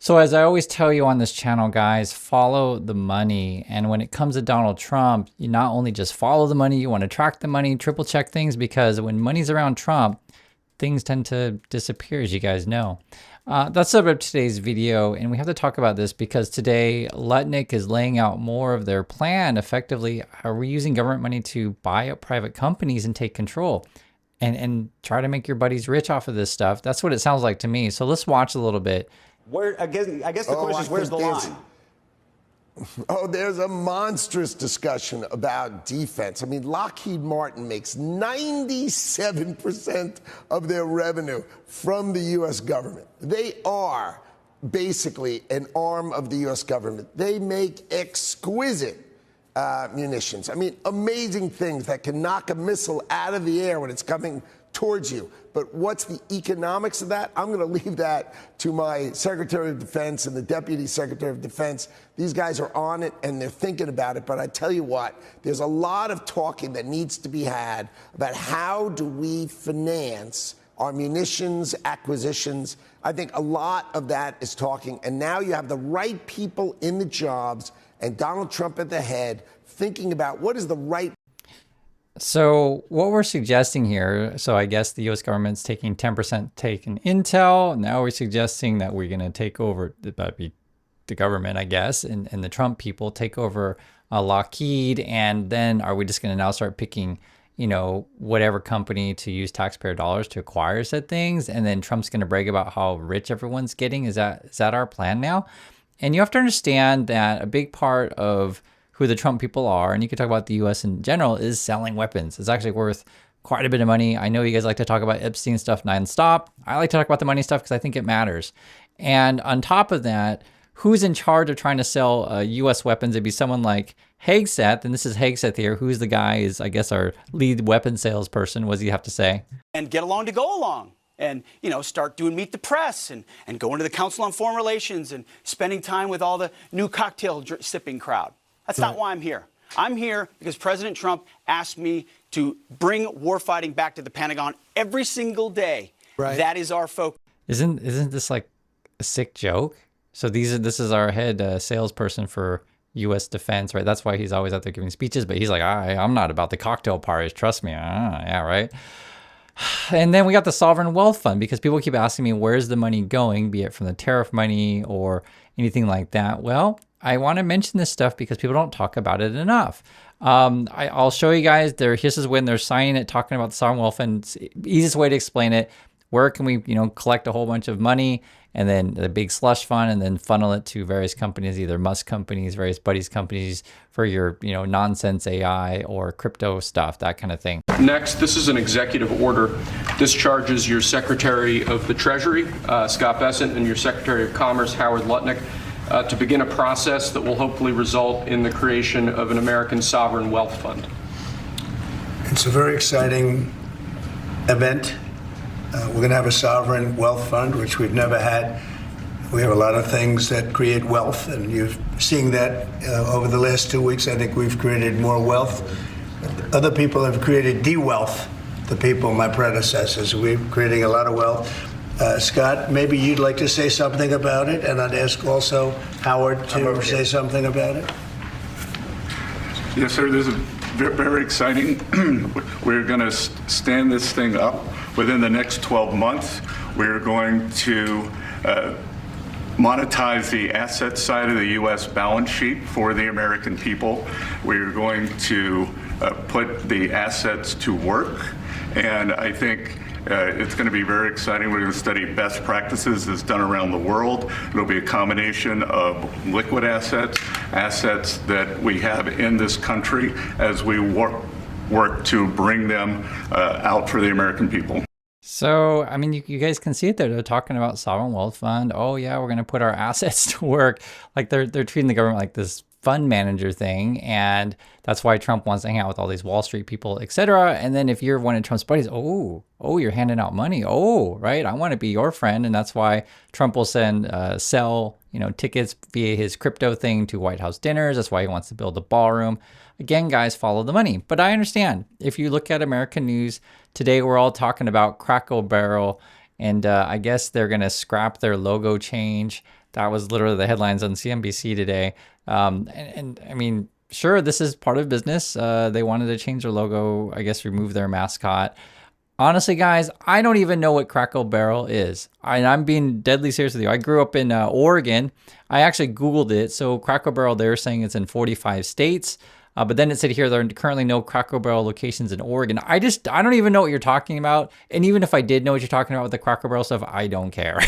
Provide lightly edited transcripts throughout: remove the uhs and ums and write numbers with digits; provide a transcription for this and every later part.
So as I always tell you on this channel, guys, follow the money. And when it comes to Donald Trump, you not only just follow the money, you want to track the money, triple check things, because when money's around Trump, things tend to disappear, as you guys know. That's the subject of today's video, and we have to talk about this because today Lutnick is laying out more of their plan. Effectively, are we using government money to buy up private companies and take control and try to make your buddies rich off of this stuff? That's what it sounds like to me. So let's watch a little bit. I guess the question is, where's the line? Oh, there's a monstrous discussion about defense. I mean, Lockheed Martin makes 97% of their revenue from the U.S. government. They are basically an arm of the U.S. government. They make exquisite munitions. I mean, amazing things that can knock a missile out of the air when it's coming towards you. But what's the economics of that? I'm going to leave that to my Secretary of Defense and the Deputy Secretary of Defense. These guys are on it and they're thinking about it. But I tell you what, there's a lot of talking that needs to be had about how do we finance our munitions acquisitions. I think a lot of that is talking. And now you have the right people in the jobs and Donald Trump at the head thinking about what is the right. So what we're suggesting here, so I guess the U.S. government's taking 10% take in Intel. Now we're suggesting that we're going to take over, that'd be the government, I guess, and the Trump people take over Lockheed. And then are we just going to now start picking, you know, whatever company to use taxpayer dollars to acquire said things? And then Trump's going to brag about how rich everyone's getting. Is that our plan now? And you have to understand that a big part of who the Trump people are, and you can talk about the U.S. in general, is selling weapons. It's actually worth quite a bit of money. I know you guys like to talk about Epstein stuff nonstop. I like to talk about the money stuff because I think it matters. And on top of that, who's in charge of trying to sell U.S. weapons? It'd be someone like Hegseth, and this is Hegseth here. Who's the guy is, I guess, our lead weapon salesperson. What does he have to say? And get along to go along. And, you know, start doing Meet the Press and going to the Council on Foreign Relations and spending time with all the new cocktail sipping crowd. That's not why I'm here. I'm here because President Trump asked me to bring warfighting back to the Pentagon every single day. Right. That is our focus. Isn't this like a sick joke? So this is our head salesperson for U.S. defense, right? That's why he's always out there giving speeches. But he's like, I'm not about the cocktail parties. Trust me. Yeah, right. And then we got the sovereign wealth fund, because people keep asking me, where's the money going, be it from the tariff money or anything like that. Well, I want to mention this stuff because people don't talk about it enough. I'll show you guys there. This is when they're signing it, talking about the sovereign wealth fund. It's the easiest way to explain it. Where can we, collect a whole bunch of money and then the big slush fund and then funnel it to various companies, either Musk companies, various buddies companies for your, nonsense AI or crypto stuff, that kind of thing. Next, this is an executive order. This charges your Secretary of the Treasury, Scott Bessent, and your Secretary of Commerce, Howard Lutnick, to begin a process that will hopefully result in the creation of an American sovereign wealth fund. It's a very exciting event. We're going to have a sovereign wealth fund, which we've never had. We have a lot of things that create wealth, and you're seeing that over the last 2 weeks. I think we've created more wealth. Other people have created de-wealth, the people, my predecessors. We're creating a lot of wealth. Scott, maybe you'd like to say something about it, and I'd ask also Howard to say something about it. Yes, sir. This is very exciting. We're going to stand this thing up within the next 12 months. We're going to monetize the asset side of the U.S. balance sheet for the American people. We're going to put the assets to work, and I think it's going to be very exciting. We're going to study best practices that's done around the world. It'll be a combination of liquid assets that we have in this country as we work to bring them out for the American people. So, I mean, you guys can see it there. They're talking about sovereign wealth fund. Oh yeah, we're going to put our assets to work. Like they're treating the government like this fund manager thing, and that's why Trump wants to hang out with all these Wall Street people, etc. And then if you're one of Trump's buddies, oh, you're handing out money. Oh, right, I want to be your friend, and that's why Trump will sell tickets via his crypto thing to White House dinners. That's why he wants to build a ballroom. Again, guys, follow the money. But I understand if you look at American news today, we're all talking about Crackle Barrel, and I guess they're going to scrap their logo change. That was literally the headlines on CNBC today. And I mean, sure, this is part of business. They wanted to change their logo, I guess, remove their mascot. Honestly, guys, I don't even know what Crackle Barrel is. I'm being deadly serious with you. I grew up in Oregon. I actually Googled it. So Crackle Barrel, they're saying it's in 45 states. But then it said here there are currently no Crackle Barrel locations in Oregon. I don't even know what you're talking about. And even if I did know what you're talking about with the Crackle Barrel stuff, I don't care.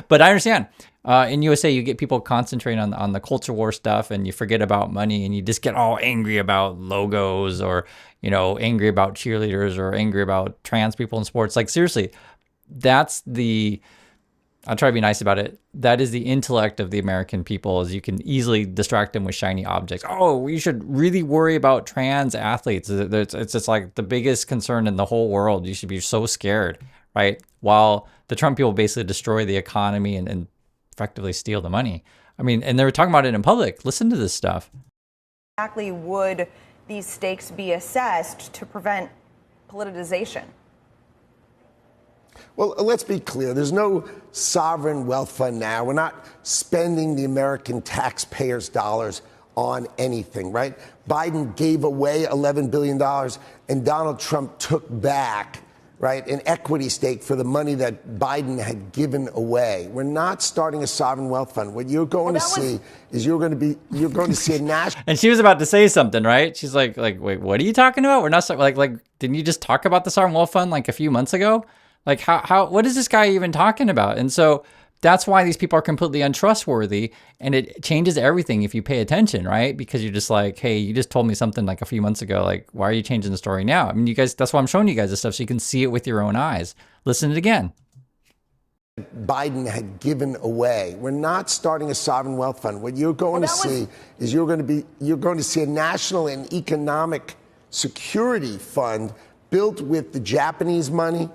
But I understand. In USA, you get people concentrating on the culture war stuff, and you forget about money, and you just get all angry about logos, or angry about cheerleaders, or angry about trans people in sports. Like, seriously, I'll try to be nice about it. That is the intellect of the American people, is you can easily distract them with shiny objects. Oh, we should really worry about trans athletes. It's just like the biggest concern in the whole world. You should be so scared, right? While the Trump people basically destroy the economy and effectively steal the money. I mean, and they were talking about it in public. Listen to this stuff. Exactly would these stakes be assessed to prevent politicization? Well, let's be clear. There's no sovereign wealth fund now. We're not spending the American taxpayers' dollars on anything, right? Biden gave away $11 billion, and Donald Trump took back, right, an equity stake for the money that Biden had given away. We're not starting a sovereign wealth fund. What you're going to see is you're going to see a national. And she was about to say something, right? She's like, wait, what are you talking about? We're not like, didn't you just talk about the sovereign wealth fund like a few months ago? Like, what is this guy even talking about? And so that's why these people are completely untrustworthy, and it changes everything if you pay attention, right? Because you're just like, hey, you just told me something like a few months ago. Like, why are you changing the story now? I mean, you guys, that's why I'm showing you guys this stuff so you can see it with your own eyes. Listen to it again. Biden had given away. We're not starting a sovereign wealth fund. What you're going to see is you're going to see a national and economic security fund built with the Japanese money,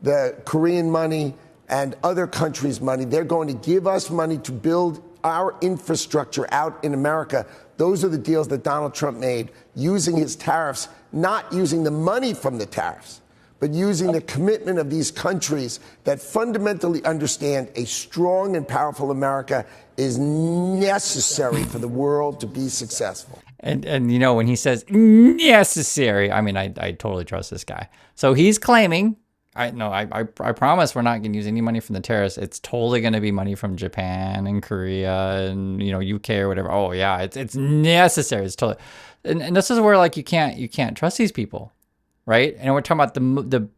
the Korean money, and other countries' money. They're going to give us money to build our infrastructure out in America. Those are the deals that Donald Trump made, using his tariffs, not using the money from the tariffs, but using the commitment of these countries that fundamentally understand a strong and powerful America is necessary for the world to be successful. And when he says necessary, I mean, I totally trust this guy. So he's claiming, I promise we're not going to use any money from the tariffs. It's totally going to be money from Japan and Korea and UK or whatever. Oh yeah, it's necessary. It's totally, and this is where like you can't trust these people, right? And we're talking about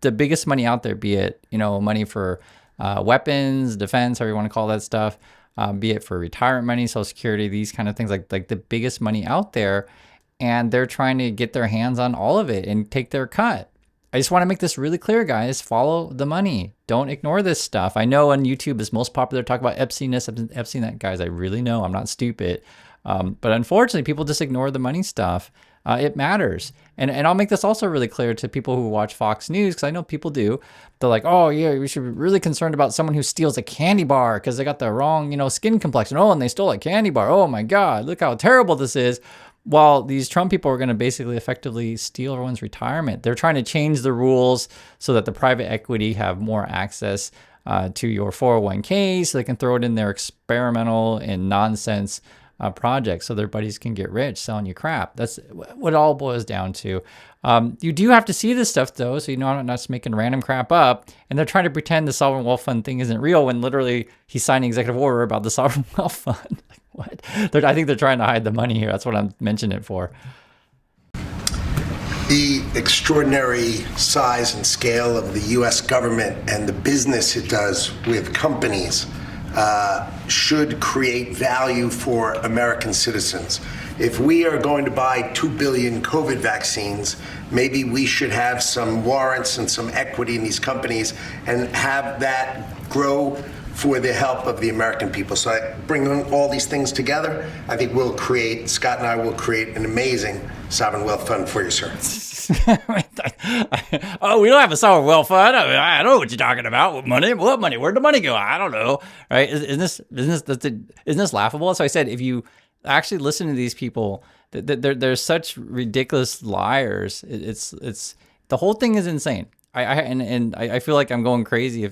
the biggest money out there, be it money for weapons, defense, however you want to call that stuff, be it for retirement money, Social Security, these kind of things, like the biggest money out there, and they're trying to get their hands on all of it and take their cut. I just want to make this really clear, guys. Follow the money. Don't ignore this stuff. I know on YouTube is most popular to talk about Epstein this, Epstein that. Guys, I really know. I'm not stupid. But unfortunately, people just ignore the money stuff. It matters. And I'll make this also really clear to people who watch Fox News, because I know people do. They're like, oh, yeah, we should be really concerned about someone who steals a candy bar because they got the wrong, skin complexion. Oh, and they stole a candy bar. Oh, my God, look how terrible this is. While these Trump people are going to basically effectively steal everyone's retirement. They're trying to change the rules so that the private equity have more access to your 401k, so they can throw it in their experimental and nonsense projects so their buddies can get rich selling you crap. That's what it all boils down to. You do have to see this stuff, though, so I'm not just making random crap up. And they're trying to pretend the sovereign wealth fund thing isn't real when literally he's signing executive order about the sovereign wealth fund. What? I think they're trying to hide the money here. That's what I'm mentioning it for. The extraordinary size and scale of the U.S. government and the business it does with companies should create value for American citizens. If we are going to buy 2 billion COVID vaccines, maybe we should have some warrants and some equity in these companies and have that grow for the help of the American people. So I bring all these things together. I think Scott and I will create an amazing sovereign wealth fund for you, sir. Oh, we don't have a sovereign wealth fund. I don't know what you're talking about. What money? What money? Where'd the money go? I don't know. Right? Isn't this laughable? So I said, if you actually listen to these people, they're such ridiculous liars. It's the whole thing is insane. I feel like I'm going crazy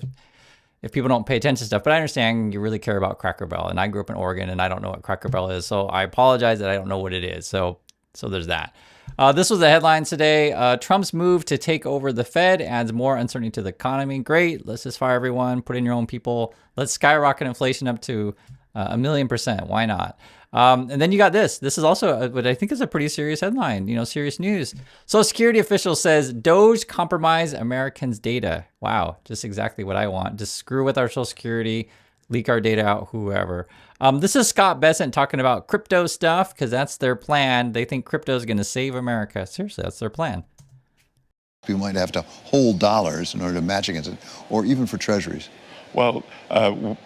if people don't pay attention to stuff. But I understand you really care about Cracker Barrel, and I grew up in Oregon, and I don't know what Cracker Barrel is, so I apologize that I don't know what it is. So there's that. This was the headlines today. Trump's move to take over the Fed adds more uncertainty to the economy. Great. Let's just fire everyone. Put in your own people. Let's skyrocket inflation up to 1,000,000%. Why not? And then you got this. This is also what I think is a pretty serious headline, serious news. Social Security official says Doge compromise Americans' data. Wow, just exactly what I want. Just screw with our Social Security, leak our data out, whoever. This is Scott Bessent talking about crypto stuff because that's their plan. They think crypto is going to save America. Seriously, that's their plan. You might have to hold dollars in order to match against it, or even for treasuries. Well,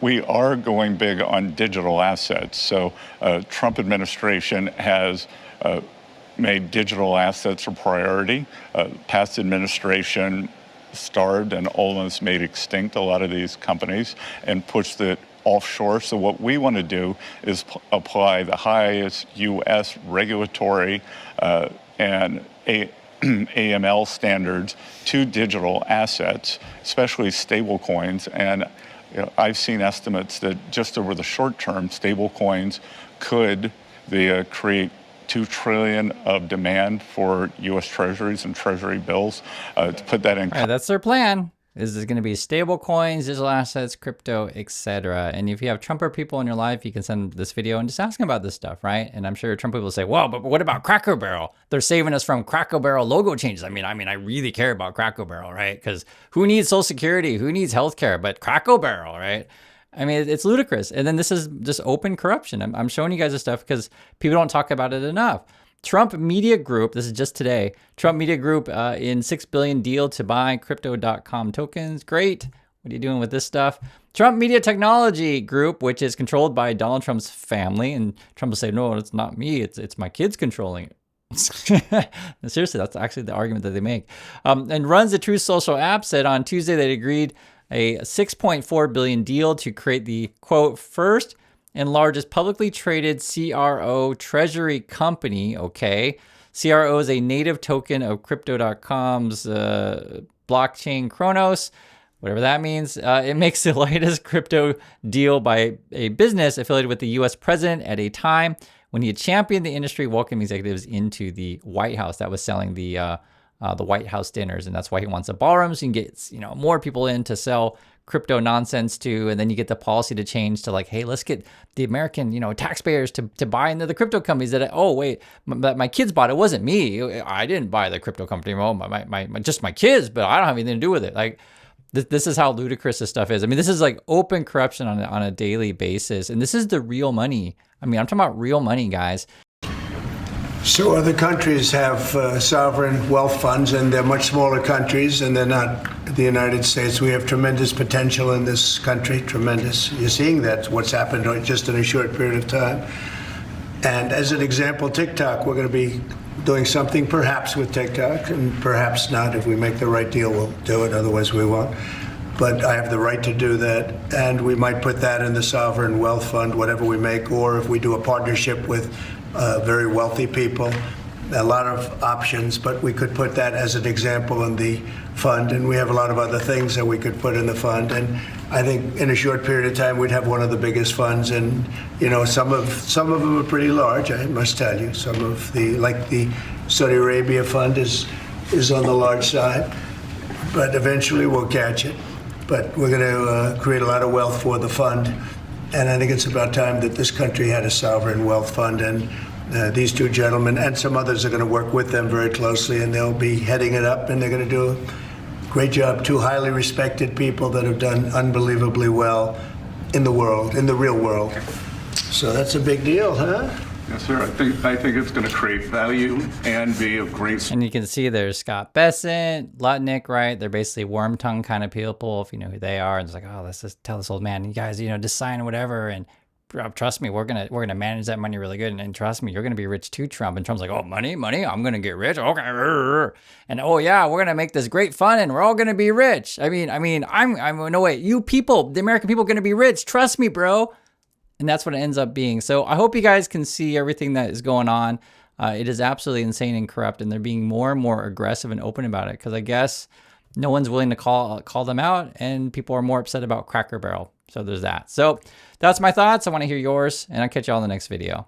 we are going big on digital assets. So Trump administration has made digital assets a priority. Past administration starved and almost made extinct a lot of these companies and pushed it offshore. So what we want to do is apply the highest U.S. regulatory and AML standards to digital assets, especially stable coins. And I've seen estimates that just over the short term, stable coins could create $2 trillion of demand for U.S. treasuries and treasury bills. To put that in, that's their plan. Is going to be stable coins, digital assets, crypto, etc. And if you have Trumper people in your life, you can send this video and just ask them about this stuff, right? And I'm sure Trump people will say, well, but what about Cracker Barrel? They're saving us from Cracker Barrel logo changes. I mean, I really care about Cracker Barrel, right? Because who needs Social Security? Who needs healthcare? But Cracker Barrel, right? I mean, it's ludicrous. And then this is just open corruption. I'm showing you guys this stuff because people don't talk about it enough. Trump Media Group, this is just today, Trump Media Group in $6 billion deal to buy Crypto.com tokens. Great. What are you doing with this stuff? Trump Media Technology Group, which is controlled by Donald Trump's family. And Trump will say, no, it's not me. It's my kids controlling it. Seriously, that's actually the argument that they make. And runs the Truth Social app said on Tuesday they agreed a $6.4 billion deal to create the, quote, first and largest publicly traded CRO treasury company. Okay. CRO is a native token of Crypto.com's blockchain Kronos, whatever that means. It makes the latest crypto deal by a business affiliated with the U.S. president at a time when he had championed the industry, welcoming executives into the White House. That was selling the White House dinners, and that's why he wants a ballroom so you can get more people in to sell crypto nonsense to, and then you get the policy to change to like, hey, let's get the American taxpayers to buy into the crypto companies that my kids bought. It wasn't me. I didn't buy the crypto company. Oh, just my kids, but I don't have anything to do with it. Like this is how ludicrous this stuff is. I mean, this is like open corruption on a daily basis, and this is the real money. I mean, I'm talking about real money, guys. So other countries have sovereign wealth funds, and they're much smaller countries, and they're not the United States. We have tremendous potential in this country, tremendous. You're seeing that, what's happened just in a short period of time. And as an example, TikTok, we're going to be doing something perhaps with TikTok, and perhaps not. If we make the right deal, we'll do it, otherwise we won't. But I have the right to do that, and we might put that in the sovereign wealth fund, whatever we make, or if we do a partnership with very wealthy people, a lot of options, but we could put that as an example in the fund, and we have a lot of other things that we could put in the fund, and I think in a short period of time we'd have one of the biggest funds, and some of them are pretty large, I must tell you. Some of the Saudi Arabia fund is on the large side, but eventually we'll catch it. But we're going to create a lot of wealth for the fund. And I think it's about time that this country had a sovereign wealth fund. And these two gentlemen and some others are going to work with them very closely. And they'll be heading it up. And they're going to do a great job. Two highly respected people that have done unbelievably well in the world, in the real world. So that's a big deal, huh? Yes, sir. I think it's going to create value and be of great. And you can see there's Scott Bessent, Lutnick, right? They're basically worm tongue kind of people, if you know who they are. And it's like, oh, let's just tell this old man, you guys, just sign whatever. And trust me, we're gonna manage that money really good. And trust me, you're gonna be rich too, Trump. And Trump's like, oh, money, I'm gonna get rich. Okay, and oh yeah, we're gonna make this great fun, and we're all gonna be rich. I'm no way, you people, the American people, are gonna be rich. Trust me, bro. And that's what it ends up being. So I hope you guys can see everything that is going on. It is absolutely insane and corrupt, and they're being more and more aggressive and open about it. Because I guess no one's willing to call them out, and people are more upset about Cracker Barrel. So there's that. So that's my thoughts. I want to hear yours, and I'll catch you all in the next video.